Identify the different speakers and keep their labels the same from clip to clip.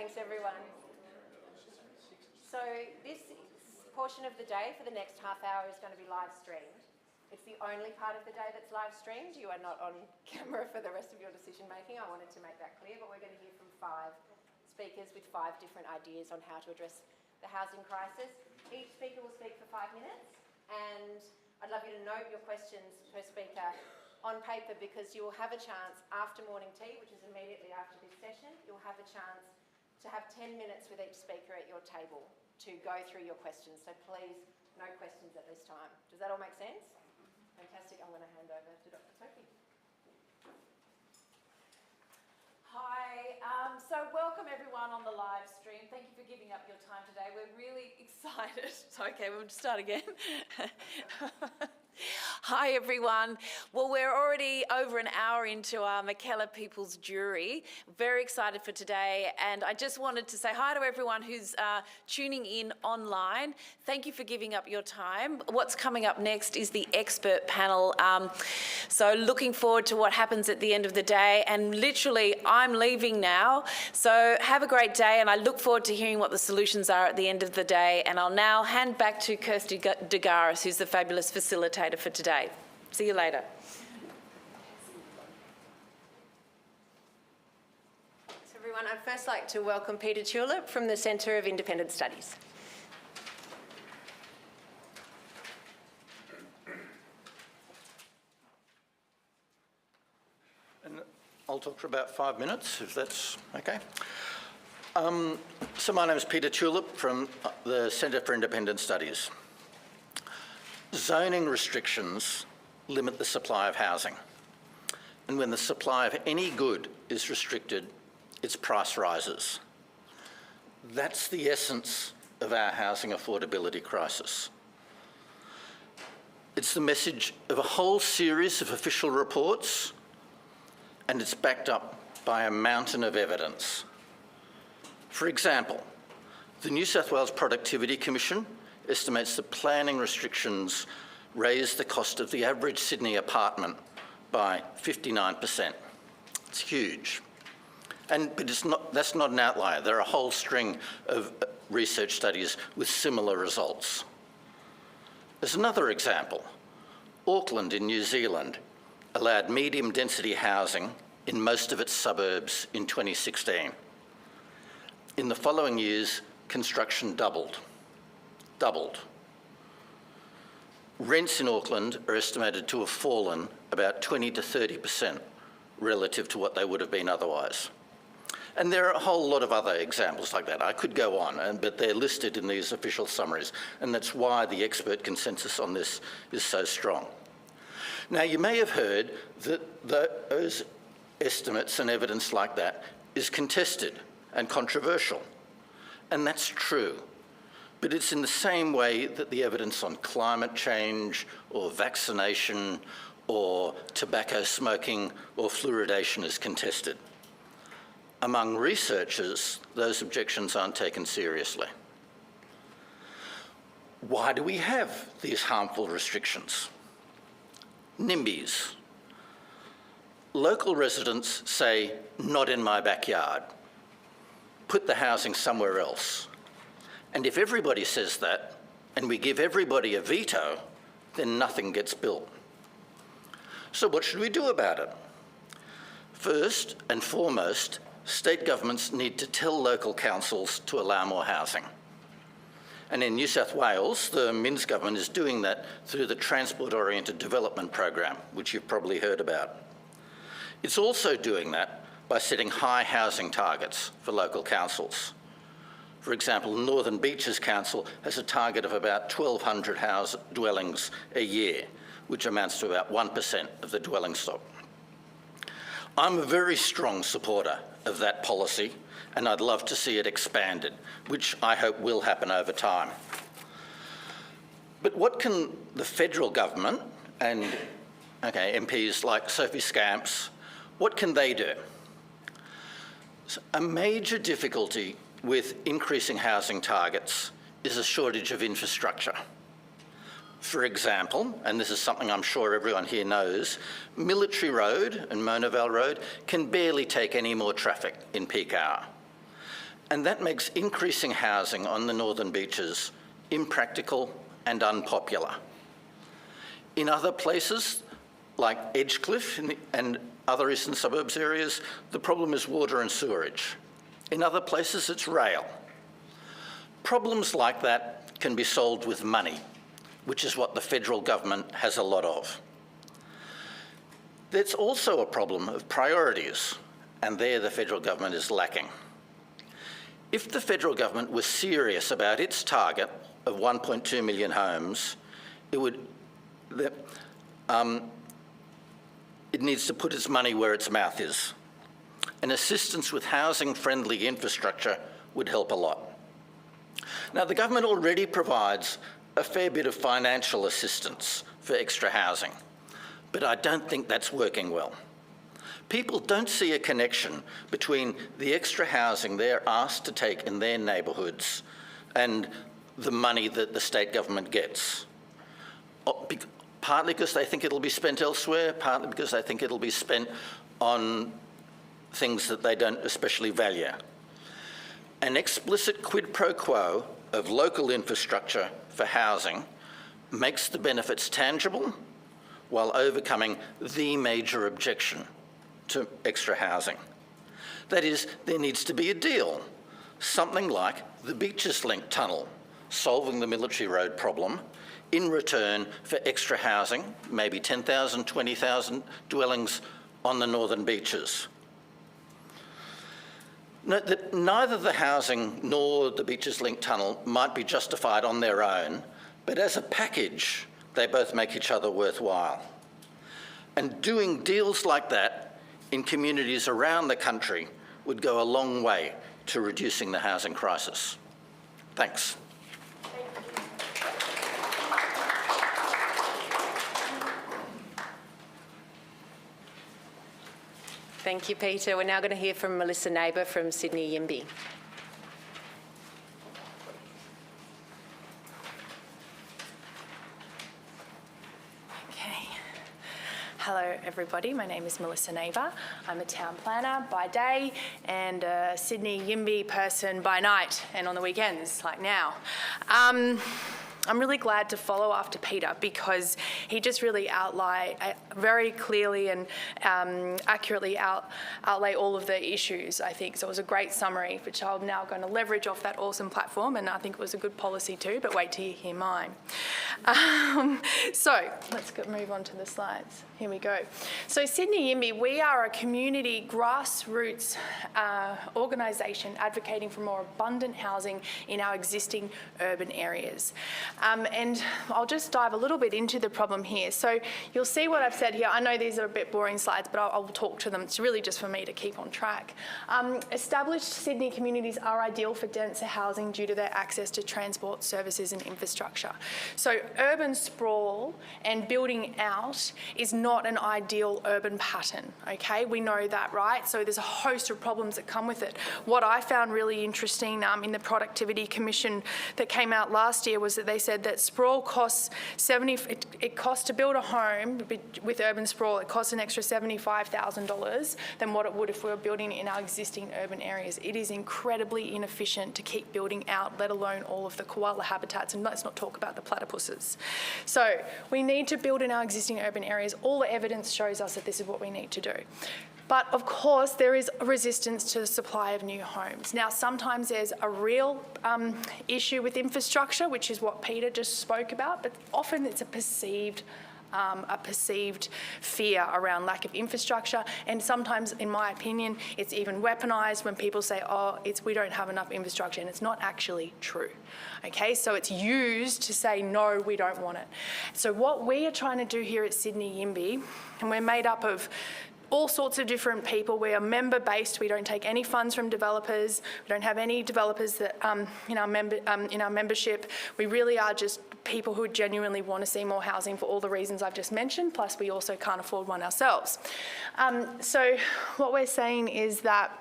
Speaker 1: Thanks, everyone. So this portion of the day for the next half hour is going to be live streamed. It's the only part of the day that's live streamed. You are not on camera for the rest of your decision making. I wanted to make that clear, but we're going to hear from 5 speakers with 5 different ideas on how to address the housing crisis. Each speaker will speak for 5 minutes, and I'd love you to note your questions per speaker on paper, because you will have a chance after morning tea, which is immediately after this session, you'll have a chance to have 10 minutes with each speaker at your table to go through your questions. So please, no questions at this time. Does that all make sense? Fantastic. I'm going to hand over to Dr. Toki.
Speaker 2: Hi, so welcome everyone on the live stream. Thank you for giving up your time today. We're really excited. Okay, we'll start again. Hi everyone. Well, we're already over an hour into our Mackellar People's Jury. Very excited for today, and I just wanted to say hi to everyone who's tuning in online. Thank you for giving up your time. What's coming up next is the expert panel. So looking forward to what happens at the end of the day, and literally I'm leaving now. So have a great day, and I look forward to hearing what the solutions are at the end of the day. And I'll now hand back to Kirsty DeGaris, who's the fabulous facilitator for today. See you later.
Speaker 1: So everyone, I'd first like to welcome Peter Tulip from the Centre of Independent Studies.
Speaker 3: And I'll talk for about 5 minutes, if that's okay. So my name is Peter Tulip from the Centre for Independent Studies. Zoning restrictions limit the supply of housing. And when the supply of any good is restricted, its price rises. That's the essence of our housing affordability crisis. It's the message of a whole series of official reports, and it's backed up by a mountain of evidence. For example, the New South Wales Productivity Commission estimates that planning restrictions raise the cost of the average Sydney apartment by 59%. It's huge. But that's not an outlier. There are a whole string of research studies with similar results. As another example, Auckland in New Zealand allowed medium density housing in most of its suburbs in 2016. In the following years, construction doubled. Rents in Auckland are estimated to have fallen about 20 to 30% relative to what they would have been otherwise. And there are a whole lot of other examples like that. I could go on, but they're listed in these official summaries, and that's why the expert consensus on this is so strong. Now, you may have heard that those estimates and evidence like that is contested and controversial, and that's true. But it's in the same way that the evidence on climate change or vaccination or tobacco smoking or fluoridation is contested. Among researchers, those objections aren't taken seriously. Why do we have these harmful restrictions? NIMBYs. Local residents say, "Not in my backyard. Put the housing somewhere else." And if everybody says that, and we give everybody a veto, then nothing gets built. So what should we do about it? First and foremost, state governments need to tell local councils to allow more housing. And in New South Wales, the Minns government is doing that through the Transport-Oriented Development Program, which you've probably heard about. It's also doing that by setting high housing targets for local councils. For example, Northern Beaches Council has a target of about 1,200 house dwellings a year, which amounts to about 1% of the dwelling stock. I'm a very strong supporter of that policy, and I'd love to see it expanded, which I hope will happen over time. But what can the federal government and MPs like Sophie Scamps, what can they do? So a major difficulty with increasing housing targets is a shortage of infrastructure. For example, and this is something I'm sure everyone here knows, Military Road and Monavale Road can barely take any more traffic in peak hour. And that makes increasing housing on the northern beaches impractical and unpopular. In other places, like Edgecliff and other eastern suburbs areas, the problem is water and sewerage. In other places, it's rail. Problems like that can be solved with money, which is what the federal government has a lot of. There's also a problem of priorities, and there the federal government is lacking. If the federal government was serious about its target of 1.2 million homes, it needs to put its money where its mouth is. And assistance with housing-friendly infrastructure would help a lot. Now, the government already provides a fair bit of financial assistance for extra housing, but I don't think that's working well. People don't see a connection between the extra housing they're asked to take in their neighbourhoods and the money that the state government gets. Partly because they think it'll be spent elsewhere, partly because they think it'll be spent on things that they don't especially value. An explicit quid pro quo of local infrastructure for housing makes the benefits tangible while overcoming the major objection to extra housing. That is, there needs to be a deal, something like the Beaches Link tunnel, solving the Military Road problem, in return for extra housing, maybe 10,000, 20,000 dwellings on the northern beaches. Note that neither the housing nor the Beaches Link tunnel might be justified on their own, but as a package, they both make each other worthwhile. And doing deals like that in communities around the country would go a long way to reducing the housing crisis. Thanks.
Speaker 1: Thank you, Peter. We're now going to hear from Melissa Neighbour from Sydney YIMBY.
Speaker 4: Okay. Hello, everybody. My name is Melissa Neighbour. I'm a town planner by day and a Sydney YIMBY person by night and on the weekends, like now. I'm really glad to follow after Peter because he just really very clearly and accurately outlay all of the issues, I think. So it was a great summary, which I'm now going to leverage off that awesome platform, and I think it was a good policy too, but wait till you hear mine. So let's move on to the slides. Here we go. So Sydney YIMBY, we are a community grassroots organisation advocating for more abundant housing in our existing urban areas. And I'll just dive a little bit into the problem here. So you'll see what I've said here. I know these are a bit boring slides, but I'll talk to them. It's really just for me to keep on track. Established Sydney communities are ideal for denser housing due to their access to transport, services and infrastructure. So urban sprawl and building out is not an ideal urban pattern, okay? We know that, right? So there's a host of problems that come with it. What I found really interesting in the Productivity Commission that came out last year was that they said that sprawl costs it costs to build a home with urban sprawl, it costs an extra $75,000 than what it would if we were building in our existing urban areas. It is incredibly inefficient to keep building out, let alone all of the koala habitats, and let's not talk about the platypuses. So we need to build in our existing urban areas. All the evidence shows us that this is what we need to do. But of course, there is resistance to the supply of new homes. Now, sometimes there's a real issue with infrastructure, which is what Peter just spoke about, but often it's a perceived fear around lack of infrastructure, and sometimes, in my opinion, it's even weaponised when people say, oh, we don't have enough infrastructure, and it's not actually true. Okay, so it's used to say, no, we don't want it. So what we are trying to do here at Sydney YIMBY, and we're made up of all sorts of different people. We are member-based. We don't take any funds from developers. We don't have any developers that in our membership. We really are just people who genuinely want to see more housing for all the reasons I've just mentioned. Plus, we also can't afford one ourselves. So what we're saying is that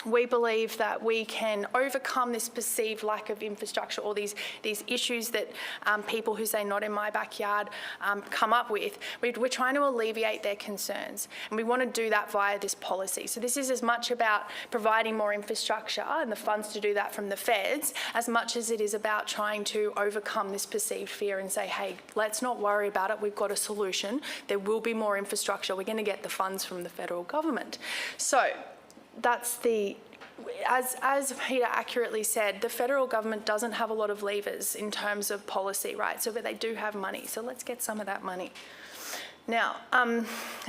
Speaker 4: we believe that we can overcome this perceived lack of infrastructure or these issues that people who say not in my backyard come up with. We're trying to alleviate their concerns, and we want to do that via this policy. So this is as much about providing more infrastructure and the funds to do that from the feds, as much as it is about trying to overcome this perceived fear and say, hey, let's not worry about it, we've got a solution. There will be more infrastructure. We're going to get the funds from the federal government. So that's as Peter accurately said, the federal government doesn't have a lot of levers in terms of policy, right? So, but they do have money. So let's get some of that money. Now,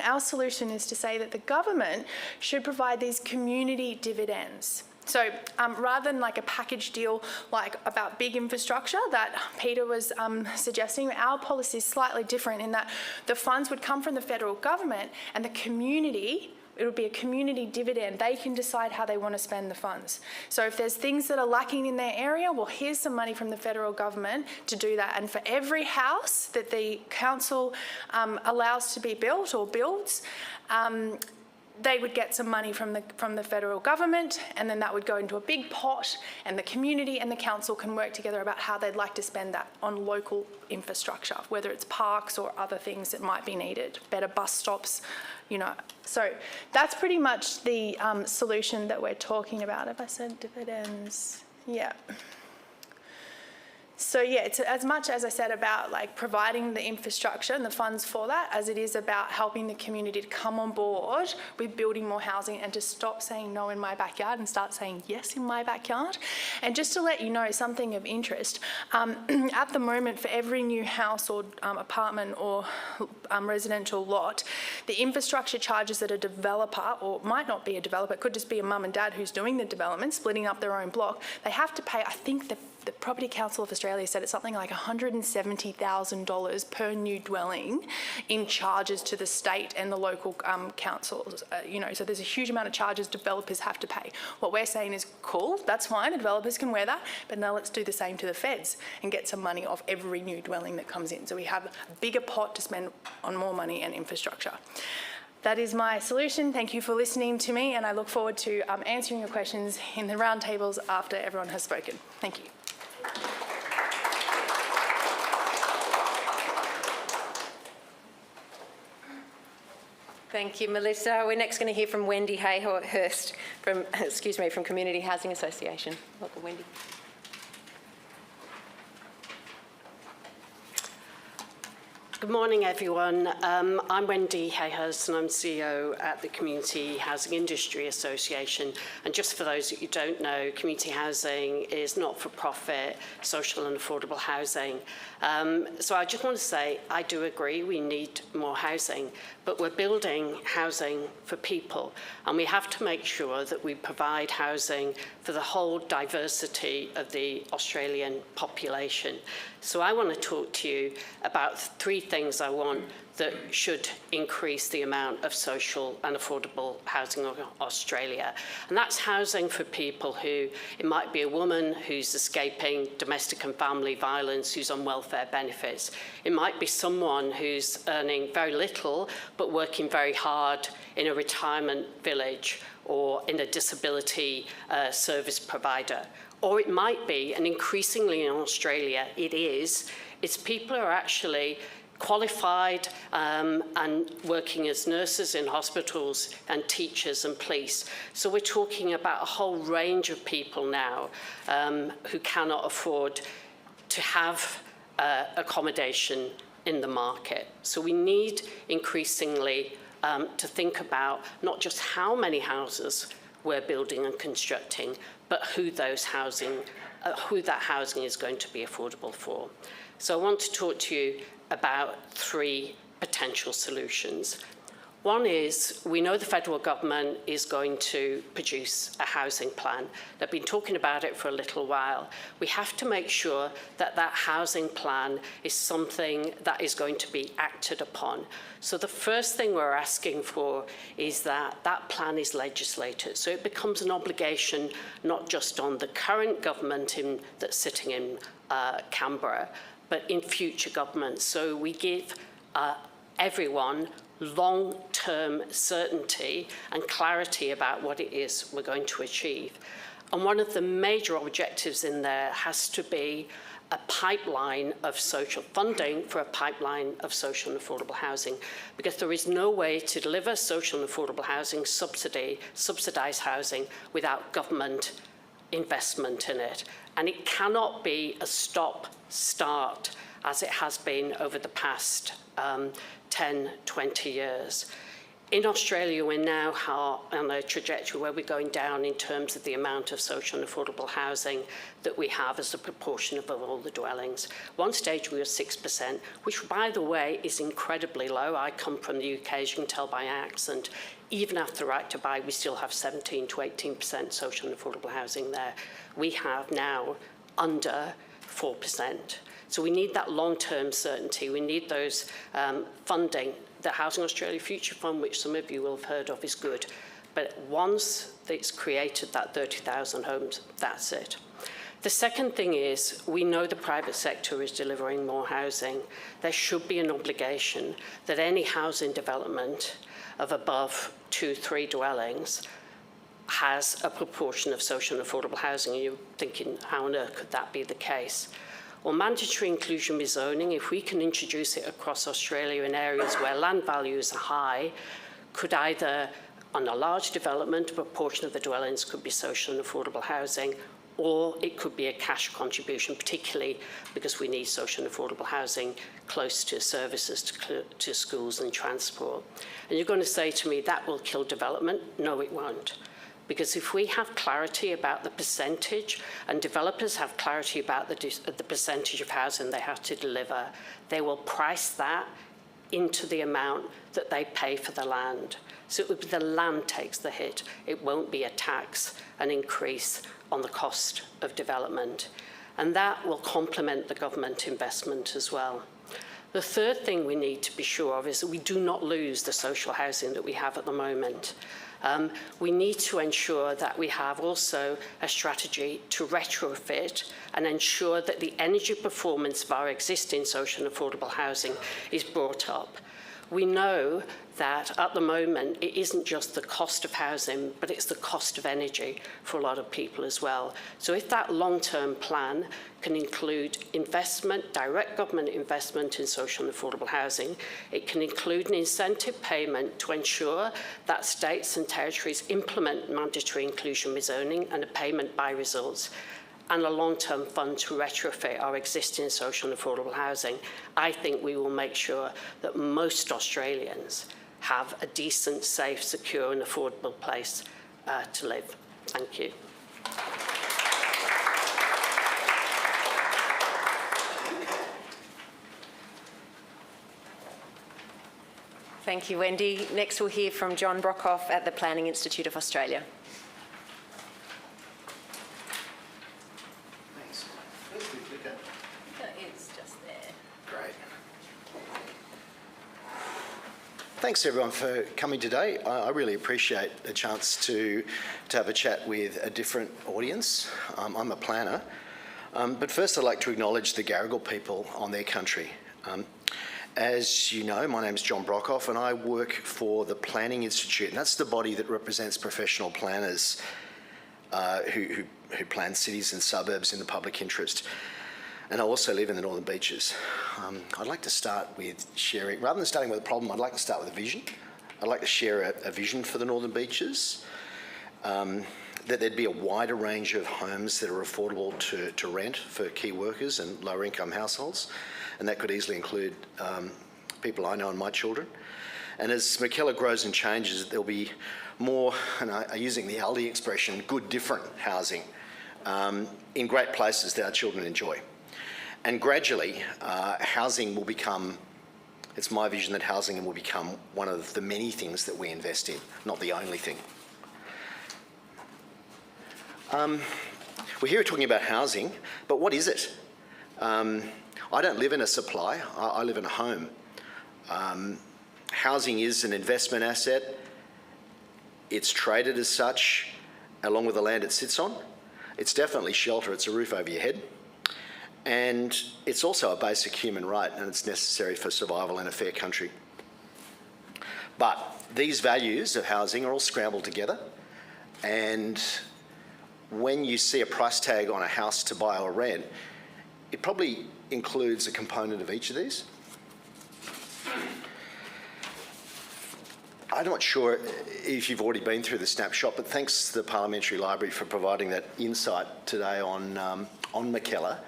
Speaker 4: our solution is to say that the government should provide these community dividends. So rather than like a package deal like about big infrastructure that Peter was suggesting, our policy is slightly different in that the funds would come from the federal government and the community, it would be a community dividend. They can decide how they want to spend the funds. So if there's things that are lacking in their area, well, here's some money from the federal government to do that. And for every house that the council allows to be built or builds, they would get some money from the federal government, and then that would go into a big pot, and the community and the council can work together about how they'd like to spend that on local infrastructure, whether it's parks or other things that might be needed, better bus stops, you know. So that's pretty much the solution that we're talking about. Have I said dividends? Yeah. So yeah, it's as much, as I said, about like providing the infrastructure and the funds for that, as it is about helping the community to come on board with building more housing and to stop saying no in my backyard and start saying yes in my backyard. And just to let you know something of interest, at the moment for every new house or apartment or residential lot, the infrastructure charges that a developer, or might not be a developer, it could just be a mum and dad who's doing the development, splitting up their own block, they have to pay, I think the Property Council of Australia said it's something like $170,000 per new dwelling in charges to the state and the local councils. You know, so there's a huge amount of charges developers have to pay. What we're saying is, cool, that's fine, the developers can wear that, but now let's do the same to the feds and get some money off every new dwelling that comes in. So we have a bigger pot to spend on more money and infrastructure. That is my solution. Thank you for listening to me, and I look forward to answering your questions in the roundtables after everyone has spoken. Thank you.
Speaker 1: Thank you, Melissa. We're next going to hear from Wendy Hayhurst from, from Community Housing Association. Welcome, Wendy.
Speaker 5: Good morning, everyone. I'm Wendy Hayhurst, and I'm CEO at the Community Housing Industry Association. And just for those that you don't know, community housing is not-for-profit, social and affordable housing. So I just want to say, I do agree we need more housing, but we're building housing for people, and we have to make sure that we provide housing for the whole diversity of the Australian population. So I want to talk to you about three things I want that should increase the amount of social and affordable housing in Australia. And that's housing for people who, it might be a woman who's escaping domestic and family violence, who's on welfare benefits. It might be someone who's earning very little, but working very hard in a retirement village or in a disability service provider. Or it might be, and increasingly in Australia it's people who are actually qualified and working as nurses in hospitals and teachers and police. So we're talking about a whole range of people now who cannot afford to have accommodation in the market. So we need increasingly to think about not just how many houses we're building and constructing, but who that housing is going to be affordable for. So I want to talk to you about three potential solutions. One is, we know the federal government is going to produce a housing plan. They've been talking about it for a little while. We have to make sure that that housing plan is something that is going to be acted upon. So the first thing we're asking for is that that plan is legislated. So it becomes an obligation not just on the current government that's sitting in Canberra, but in future governments. So we give everyone long-term certainty and clarity about what it is we're going to achieve. And one of the major objectives in there has to be a pipeline of social funding for a pipeline of social and affordable housing, because there is no way to deliver social and affordable housing, subsidised housing, without government investment in it. And it cannot be a stop-start as it has been over the past 10, 20 years. In Australia, we're now on a trajectory where we're going down in terms of the amount of social and affordable housing that we have as a proportion of all the dwellings. One stage we were 6%, which, by the way, is incredibly low. I come from the UK, as you can tell by accent. Even after the right to buy, we still have 17 to 18% social and affordable housing there. We have now under 4%. So we need that long-term certainty. We need those funding. The Housing Australia Future Fund, which some of you will have heard of, is good. But once it's created that 30,000 homes, that's it. The second thing is, we know the private sector is delivering more housing. There should be an obligation that any housing development of above 2-3 dwellings has a proportion of social and affordable housing. And you're thinking, how on earth could that be the case? Well, mandatory inclusion rezoning, if we can introduce it across Australia in areas where land values are high, could either, on a large development, a proportion of the dwellings could be social and affordable housing, or it could be a cash contribution, particularly because we need social and affordable housing close to services, to schools and transport. And you're going to say to me, that will kill development? No, it won't. Because if we have clarity about the percentage, and developers have clarity about the percentage of housing they have to deliver, they will price that into the amount that they pay for the land. So it would be the land takes the hit. It won't be a tax, an increase on the cost of development. And that will complement the government investment as well. The third thing we need to be sure of is that we do not lose the social housing that we have at the moment. We need to ensure that we have also a strategy to retrofit and ensure that the energy performance of our existing social and affordable housing is brought up. We know that at the moment it isn't just the cost of housing, but it's the cost of energy for a lot of people as well. So if that long-term plan can include investment, direct government investment in social and affordable housing, it can include an incentive payment to ensure that states and territories implement mandatory inclusion rezoning and a payment by results, and a long-term fund to retrofit our existing social and affordable housing, I think we will make sure that most Australians have a decent, safe, secure and affordable place to live. Thank you.
Speaker 1: Thank you, Wendy. Next we'll hear from John Brockhoff at the Planning Institute of Australia.
Speaker 6: Thanks. Where's the clicker?
Speaker 2: It's just there.
Speaker 6: Great. Thanks everyone for coming today. I really appreciate the chance to have a chat with a different audience. I'm a planner. But first I'd like to acknowledge the Gadigal people on their country. As you know, my name is John Brockhoff and I work for the Planning Institute, and that's the body that represents professional planners who plan cities and suburbs in the public interest. And I also live in the Northern Beaches. I'd like to start with sharing, rather than starting with a problem, I'd like to start with a vision. I'd like to share a vision for the Northern Beaches, that there'd be a wider range of homes that are affordable to rent for key workers and lower income households. And that could easily include people I know and my children. And as Mackellar grows and changes, there'll be more, and I'm using the Aldi expression, good different housing in great places that our children enjoy. And gradually, housing will become, it's my vision that housing will become one of the many things that we invest in, not the only thing. We're here talking about housing, but what is it? I don't live in a supply, I live in a home. Housing is an investment asset. It's traded as such, along with the land it sits on. It's definitely shelter, it's a roof over your head. And it's also a basic human right, and it's necessary for survival in a fair country. But these values of housing are all scrambled together, and when you see a price tag on a house to buy or rent, it probably includes a component of each of these. I'm not sure if you've already been through the snapshot, but thanks to the Parliamentary Library for providing that insight today on Mackellar.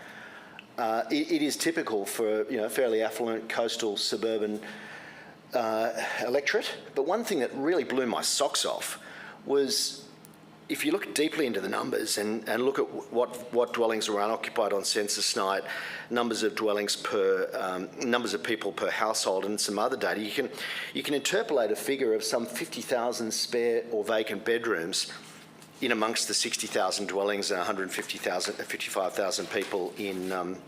Speaker 6: It is typical for fairly affluent coastal suburban electorate, but one thing that really blew my socks off was if you look deeply into the numbers and look at what dwellings are unoccupied on census night, numbers of dwellings per numbers of people per household, and some other data, you can interpolate a figure of some 50,000 spare or vacant bedrooms in amongst the 60,000 dwellings and 55,000 people in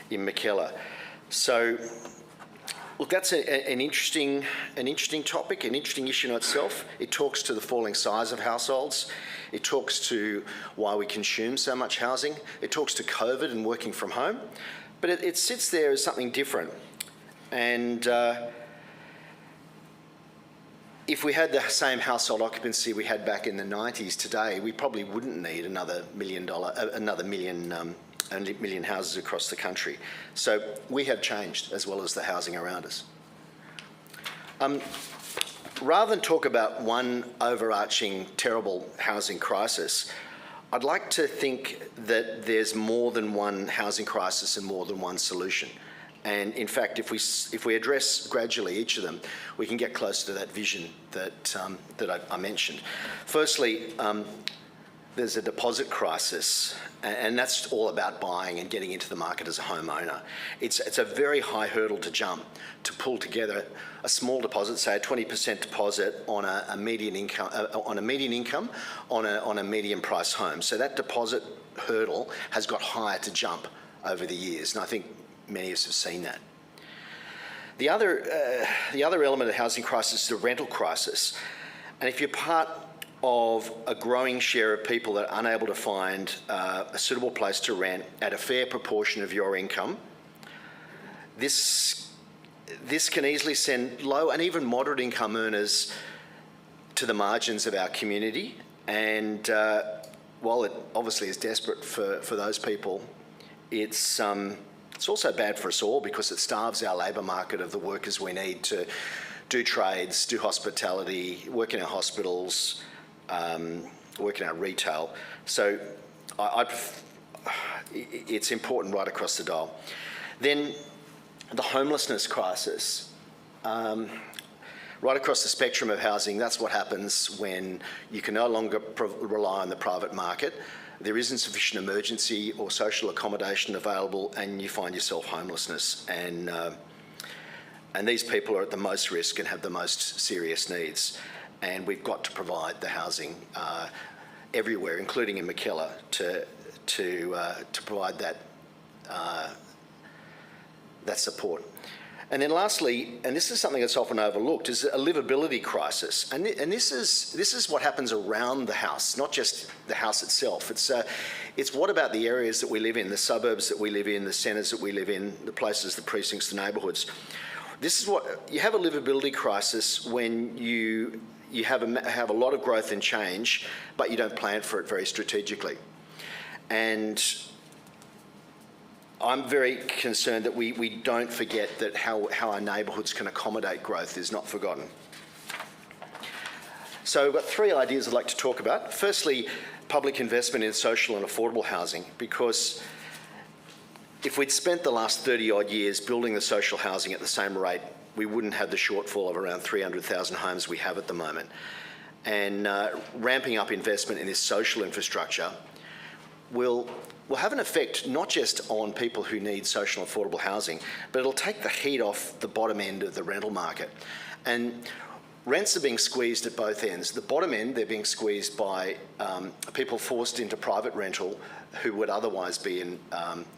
Speaker 6: Mackellar. So, look, that's an interesting topic, an interesting issue in itself. It talks to the falling size of households. It talks to why we consume so much housing. It talks to COVID and working from home. But it sits there as something different. And if we had the same household occupancy we had back in the 90s today, we probably wouldn't need another million houses across the country. So we have changed as well as the housing around us. Rather than talk about one overarching terrible housing crisis, I'd like to think that there's more than one housing crisis and more than one solution. And in fact, if we address gradually each of them, we can get closer to that vision that I mentioned. Firstly, there's a deposit crisis, and that's all about buying and getting into the market as a homeowner. It's a very high hurdle to jump to pull together a small deposit, say a 20% deposit on a median income on a medium price home. So that deposit hurdle has got higher to jump over the years, and I think many of us have seen that. The other element of the housing crisis is the rental crisis, and if you're part of a growing share of people that are unable to find a suitable place to rent at a fair proportion of your income, this can easily send low and even moderate income earners to the margins of our community. And while it obviously is desperate for those people, it's also bad for us all because it starves our labour market of the workers we need to do trades, do hospitality, work in our hospitals, work in our retail. So it's important right across the dial. Then the homelessness crisis. Right across the spectrum of housing, that's what happens when you can no longer rely on the private market. There isn't sufficient emergency or social accommodation available, and you find yourself homelessness. And these people are at the most risk and have the most serious needs. And we've got to provide the housing everywhere, including in Mackellar, to provide that support. And then lastly, and this is something that's often overlooked, is a livability crisis. And this is what happens around the house, not just the house itself. It's what about the areas that we live in, the suburbs that we live in, the centres that we live in, the places, the precincts, the neighbourhoods. This is what you have, a livability crisis when you have a lot of growth and change, but you don't plan for it very strategically. And I'm very concerned that we don't forget that how our neighbourhoods can accommodate growth is not forgotten. So I've got three ideas I'd like to talk about. Firstly, public investment in social and affordable housing, because if we'd spent the last 30 odd years building the social housing at the same rate, we wouldn't have the shortfall of around 300,000 homes we have at the moment. And ramping up investment in this social infrastructure will have an effect not just on people who need social and affordable housing, but it'll take the heat off the bottom end of the rental market. And rents are being squeezed at both ends. The bottom end, they're being squeezed by people forced into private rental who would otherwise be in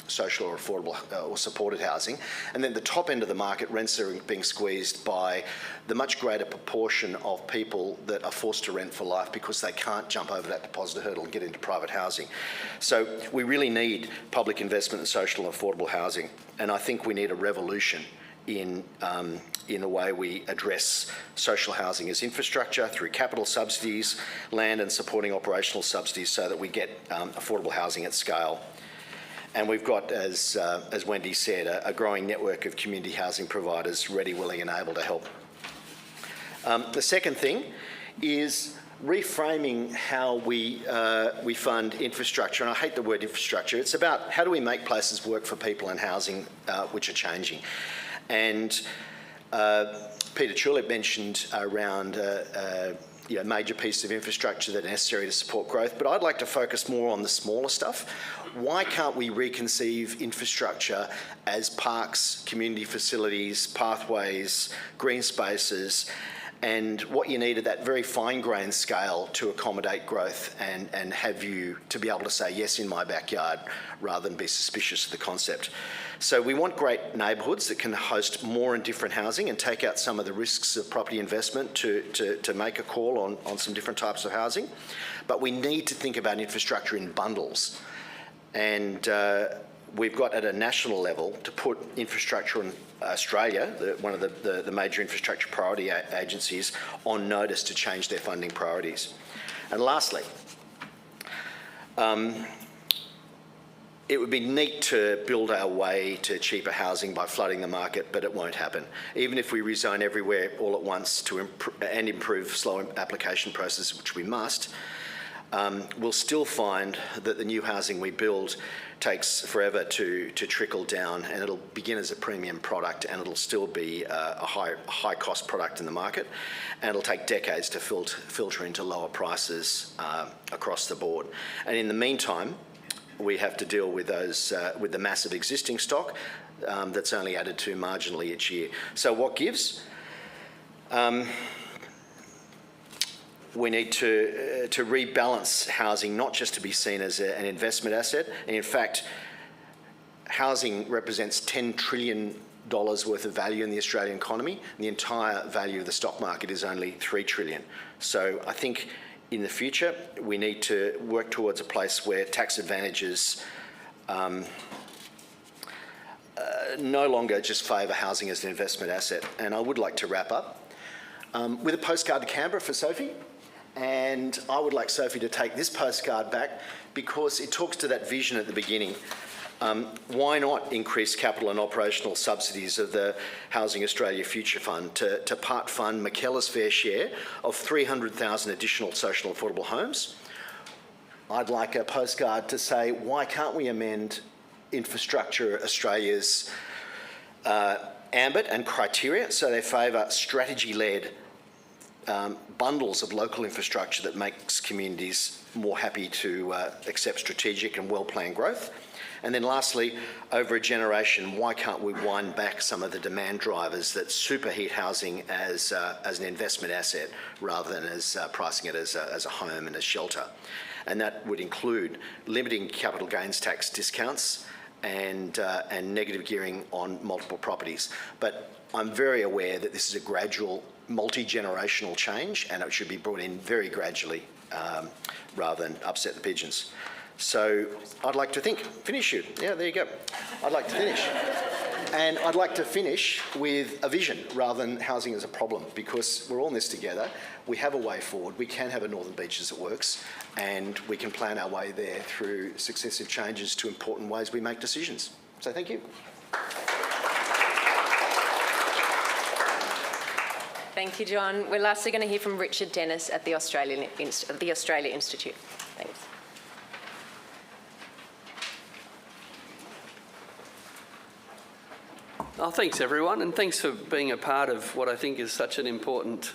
Speaker 6: social or affordable or supported housing. And then the top end of the market, rents are being squeezed by the much greater proportion of people that are forced to rent for life because they can't jump over that deposit hurdle and get into private housing. So we really need public investment in social and affordable housing. And I think we need a revolution in the way we address social housing as infrastructure through capital subsidies, land and supporting operational subsidies so that we get affordable housing at scale. And we've got, as Wendy said, a growing network of community housing providers ready, willing and able to help. The second thing is reframing how we fund infrastructure, and I hate the word infrastructure. It's about how do we make places work for people and housing which are changing. And Peter Tulip mentioned around major pieces of infrastructure that are necessary to support growth, but I'd like to focus more on the smaller stuff. Why can't we reconceive infrastructure as parks, community facilities, pathways, green spaces, and what you need at that very fine-grained scale to accommodate growth and have you to be able to say yes in my backyard rather than be suspicious of the concept. So we want great neighbourhoods that can host more and different housing and take out some of the risks of property investment to make a call on some different types of housing. But we need to think about infrastructure in bundles. And we've got at a national level to put infrastructure in Australia, one of the major infrastructure priority agencies, on notice to change their funding priorities. And lastly, it would be neat to build our way to cheaper housing by flooding the market, but it won't happen. Even if we rezone everywhere all at once and improve slow application process, which we must, we'll still find that the new housing we build takes forever to trickle down, and it'll begin as a premium product and it'll still be a high cost product in the market, and it'll take decades to filter into lower prices across the board. And in the meantime, we have to deal with those with the massive existing stock that's only added to marginally each year. So what gives? We need to rebalance housing, not just to be seen as an investment asset. And in fact, housing represents $10 trillion worth of value in the Australian economy. And the entire value of the stock market is only $3 trillion. So I think in the future, we need to work towards a place where tax advantages no longer just favour housing as an investment asset. And I would like to wrap up with a postcard to Canberra for Sophie. And I would like Sophie to take this postcard back because it talks to that vision at the beginning. Why not increase capital and operational subsidies of the Housing Australia Future Fund to part fund Mackellar's fair share of 300,000 additional social affordable homes? I'd like a postcard to say, why can't we amend Infrastructure Australia's ambit and criteria so they favour strategy-led bundles of local infrastructure that makes communities more happy to accept strategic and well-planned growth? And then lastly, over a generation, why can't we wind back some of the demand drivers that superheat housing as an investment asset rather than as pricing it as a home and a shelter? And that would include limiting capital gains tax discounts and negative gearing on multiple properties. But I'm very aware that this is a gradual, multi-generational change, and it should be brought in very gradually rather than upset the pigeons. So I'd like to finish you. Yeah, there you go. I'd like to finish. And I'd like to finish with a vision rather than housing as a problem, because we're all in this together. We have a way forward. We can have a Northern Beaches that works, and we can plan our way there through successive changes to important ways we make decisions. So thank you.
Speaker 1: Thank you, John. We're lastly going to hear from Richard Dennis at the Australia Institute. Thanks.
Speaker 7: Oh, thanks everyone, and thanks for being a part of what I think is such an important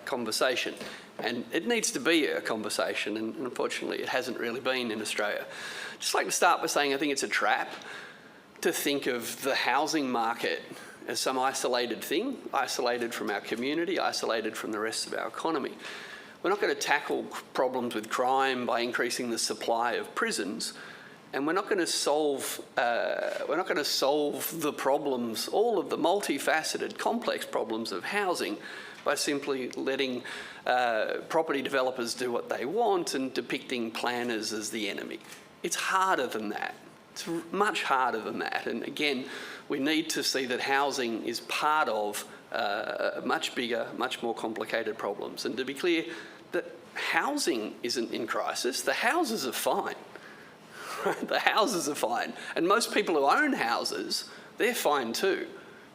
Speaker 7: conversation. And it needs to be a conversation, and unfortunately it hasn't really been in Australia. I'd just like to start by saying I think it's a trap to think of the housing market as some isolated thing, isolated from our community, isolated from the rest of our economy. We're not going to tackle problems with crime by increasing the supply of prisons, and we're not going to solve the problems, all of the multifaceted, complex problems of housing, by simply letting property developers do what they want and depicting planners as the enemy. It's harder than that. It's much harder than that. And again, we need to see that housing is part of much bigger, much more complicated problems. And to be clear, that housing isn't in crisis. The houses are fine. The houses are fine. And most people who own houses, they're fine too.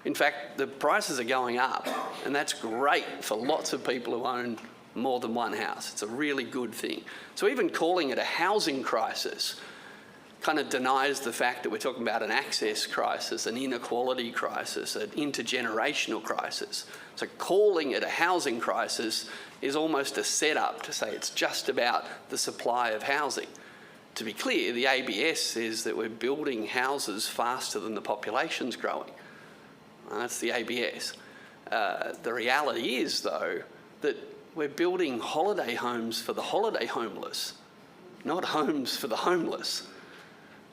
Speaker 7: In fact, the prices are going up, and that's great for lots of people who own more than one house. It's a really good thing. So even calling it a housing crisis kind of denies the fact that we're talking about an access crisis, an inequality crisis, an intergenerational crisis. So calling it a housing crisis is almost a setup to say it's just about the supply of housing. To be clear, the ABS says that we're building houses faster than the population's growing. That's the ABS. The reality is, though, that we're building holiday homes for the holiday homeless, not homes for the homeless.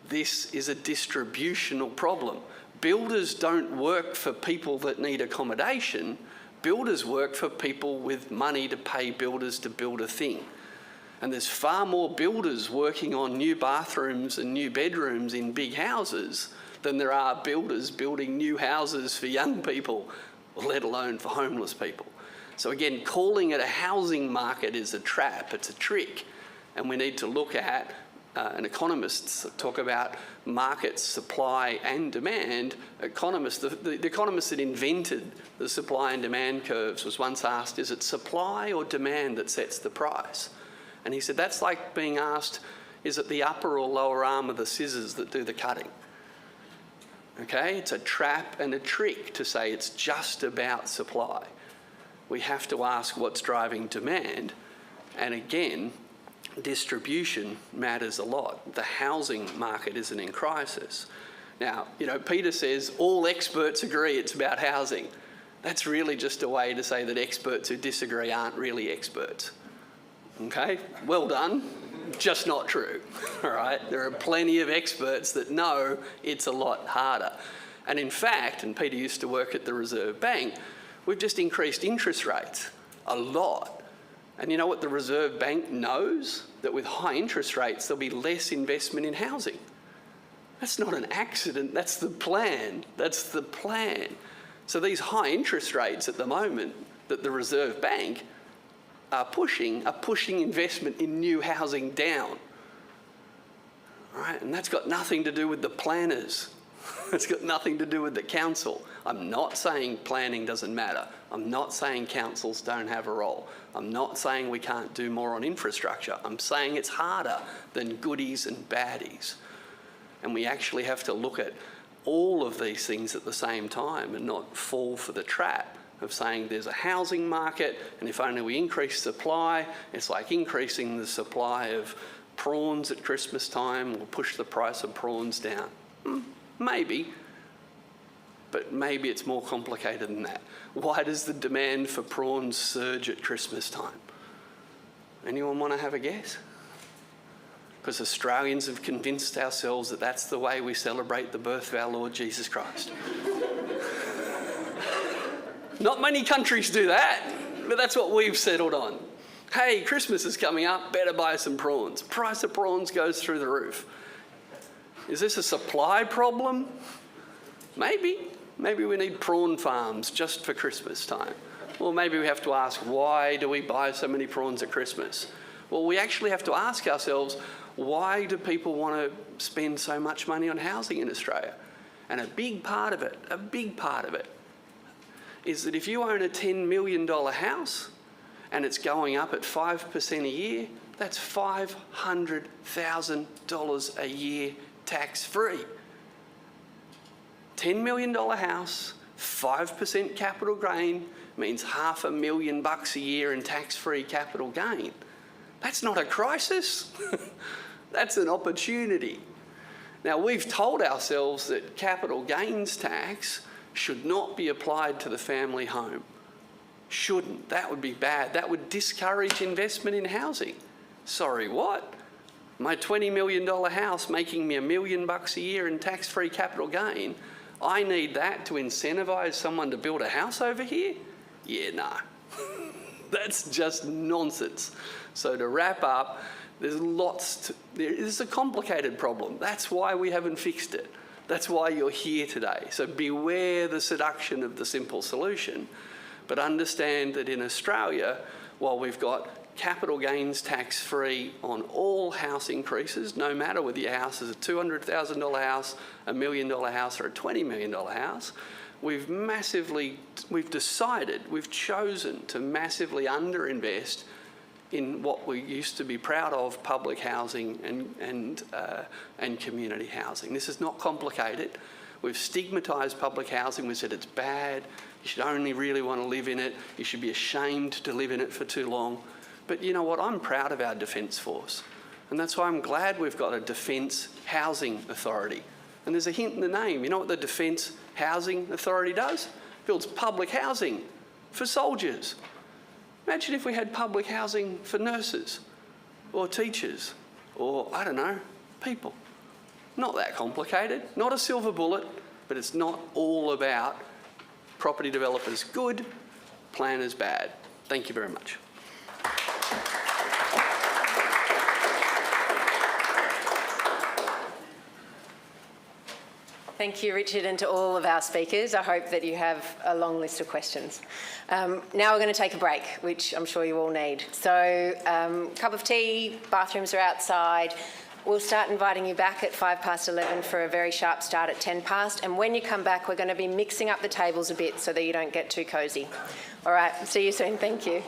Speaker 7: This is a distributional problem. Builders don't work for people that need accommodation. Builders work for people with money to pay builders to build a thing. And there's far more builders working on new bathrooms and new bedrooms in big houses than there are builders building new houses for young people, let alone for homeless people. So again, calling it a housing market is a trap, it's a trick. And we need to look at, and economists talk about markets, supply and demand. Economists, the economist that invented the supply and demand curves was once asked, is it supply or demand that sets the price? And he said, that's like being asked, is it the upper or lower arm of the scissors that do the cutting? Okay, it's a trap and a trick to say it's just about supply. We have to ask what's driving demand. And again, distribution matters a lot. The housing market isn't in crisis. Now, you know, Peter says all experts agree it's about housing. That's really just a way to say that experts who disagree aren't really experts. Okay, well done, just not true, all right? There are plenty of experts that know it's a lot harder. And in fact, and Peter used to work at the Reserve Bank, we've just increased interest rates a lot. And you know what the Reserve Bank knows? That with high interest rates, there'll be less investment in housing. That's not an accident, that's the plan, that's the plan. So these high interest rates at the moment that the Reserve Bank are pushing investment in new housing down. All right, and that's got nothing to do with the planners. It's got nothing to do with the council. I'm not saying planning doesn't matter. I'm not saying councils don't have a role. I'm not saying we can't do more on infrastructure. I'm saying it's harder than goodies and baddies. And we actually have to look at all of these things at the same time and not fall for the trap of saying there's a housing market and if only we increase supply, it's like increasing the supply of prawns at Christmas time will push the price of prawns down. Maybe, but maybe it's more complicated than that. Why does the demand for prawns surge at Christmas time? Anyone want to have a guess? Because Australians have convinced ourselves that that's the way we celebrate the birth of our Lord Jesus Christ. Not many countries do that, but that's what we've settled on. Hey, Christmas is coming up, better buy some prawns. Price of prawns goes through the roof. Is this a supply problem? Maybe. Maybe we need prawn farms just for Christmas time. Well, maybe we have to ask, why do we buy so many prawns at Christmas? Well, we actually have to ask ourselves, why do people want to spend so much money on housing in Australia? And a big part of it, is that if you own a $10 million house and it's going up at 5% a year, that's $500,000 a year tax-free. $10 million house, 5% capital gain means $500,000 a year in tax-free capital gain. That's not a crisis. That's an opportunity. Now, we've told ourselves that capital gains tax should not be applied to the family home. Shouldn't. That would be bad. That would discourage investment in housing. Sorry, what? My $20 million house making me $1 million a year in tax-free capital gain, I need that to incentivise someone to build a house over here? Yeah, no. That's just nonsense. So to wrap up, there's a complicated problem. That's why we haven't fixed it. That's why you're here today. So beware the seduction of the simple solution, but understand that in Australia, while we've got capital gains tax-free on all house increases, no matter whether your house is a $200,000 house, $1 million house or a $20 million house, we've chosen to massively underinvest in what we used to be proud of, public housing and community housing. This is not complicated. We've stigmatised public housing. We said it's bad. You should only really want to live in it. You should be ashamed to live in it for too long. But you know what? I'm proud of our Defence Force. And that's why I'm glad we've got a Defence Housing Authority. And there's a hint in the name. You know what the Defence Housing Authority does? Builds public housing for soldiers. Imagine if we had public housing for nurses or teachers or, I don't know, people. Not that complicated, not a silver bullet, but it's not all about property developers good, planners bad. Thank you very much.
Speaker 1: Thank you, Richard, and to all of our speakers. I hope that you have a long list of questions. Now we're going to take a break, which I'm sure you all need. So, cup of tea, bathrooms are outside. We'll start inviting you back at 11:05 for a very sharp start at 10 past. And when you come back, we're going to be mixing up the tables a bit so that you don't get too cosy. All right, see you soon. Thank you.